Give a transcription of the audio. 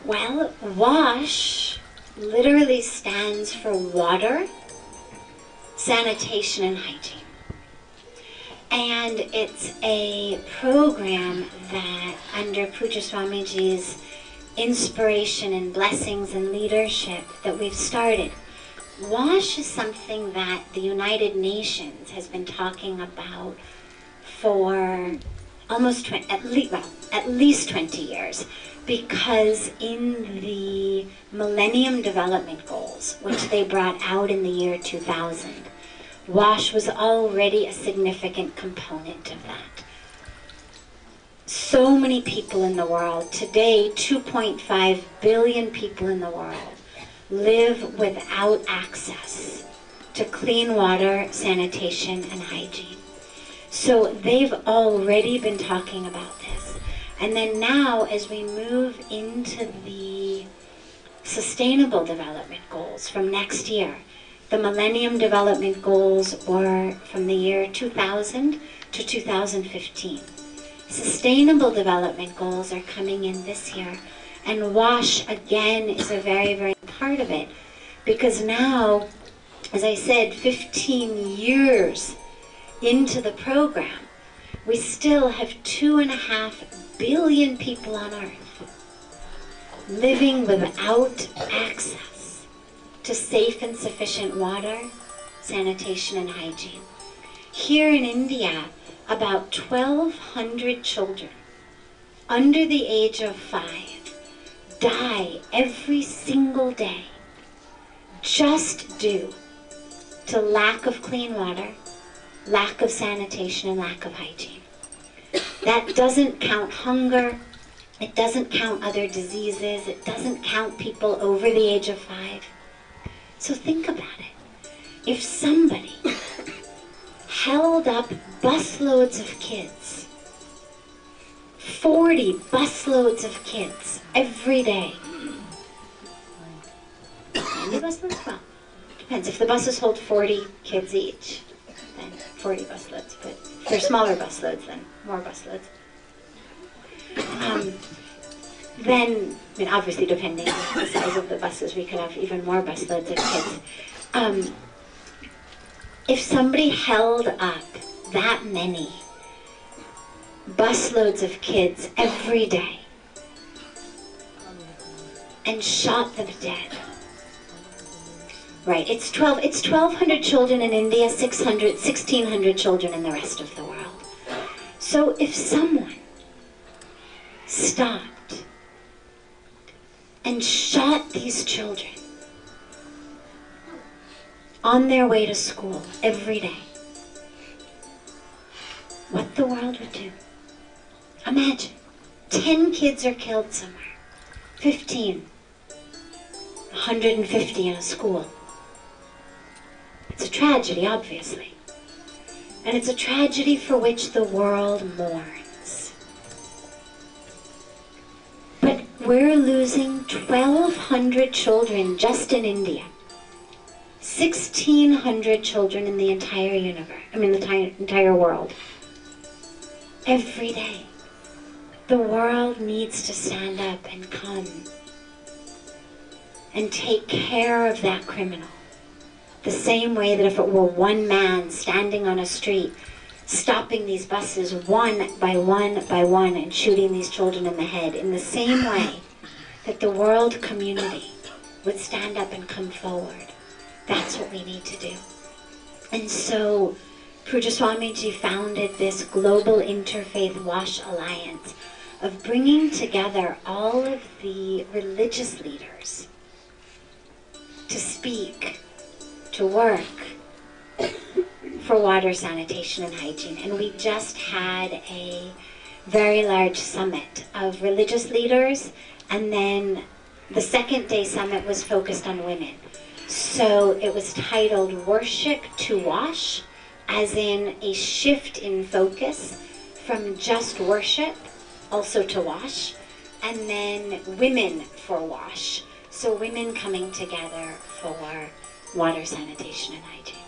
Well, WASH literally stands for Water, Sanitation and Hygiene. And it's a program that, under Pujya Swamiji's inspiration and blessings and leadership, that we've started. WASH is something that the United Nations has been talking about for almost at least 20 years, because in the Millennium Development Goals, which they brought out in the year 2000, WASH was already a significant component of that. So many people in the world, today 2.5 billion people in the world, live without access to clean water, sanitation, and hygiene. So they've already been talking about this. And then now, as we move into the Sustainable Development Goals from next year, the Millennium Development Goals were from the year 2000 to 2015. Sustainable Development Goals are coming in this year, and WASH again is a very, very part of it, because now, as I said, 15 years into the program, we still have 2.5 billion people on Earth living without access to safe and sufficient water, sanitation, and hygiene. Here in India, about 1,200 children under the age of 5 die every single day just due to lack of clean water, lack of sanitation, and lack of hygiene. That doesn't count hunger, it doesn't count other diseases, it doesn't count people over the age of 5. So think about it. If somebody held up busloads of kids, 40 busloads of kids every day. How many busloads? Well, depends. If the buses hold 40 kids each, then 40 busloads. But if they're smaller busloads, then more busloads. Then, I mean, obviously depending on the size of the buses, we could have even more busloads of kids. If somebody held up that many busloads of kids every day and shot them dead, right? It's 1,200 children in India, 1,600 children in the rest of the world. So if someone stopped and shot these children on their way to school every day, what the world would do. Imagine, 10 kids are killed somewhere, 15, 150 in a school. It's a tragedy, obviously. And it's a tragedy for which the world mourns. But we're losing 1,200 children just in India. 1,600 children in the entire universe, the entire world. Every day. The world needs to stand up and come and take care of that criminal. The same way that if it were one man standing on a street, stopping these buses one by one by one and shooting these children in the head, in the same way that the world community would stand up and come forward. That's what we need to do. And so Pujya Swamiji founded this global interfaith WASH alliance of bringing together all of the religious leaders to speak, to work for water, sanitation, and hygiene. And we just had a very large summit of religious leaders, and then the second day summit was focused on women. So it was titled Worship to Wash, as in a shift in focus from just worship also to wash, and then Women for Wash. So women coming together for water, sanitation, and hygiene.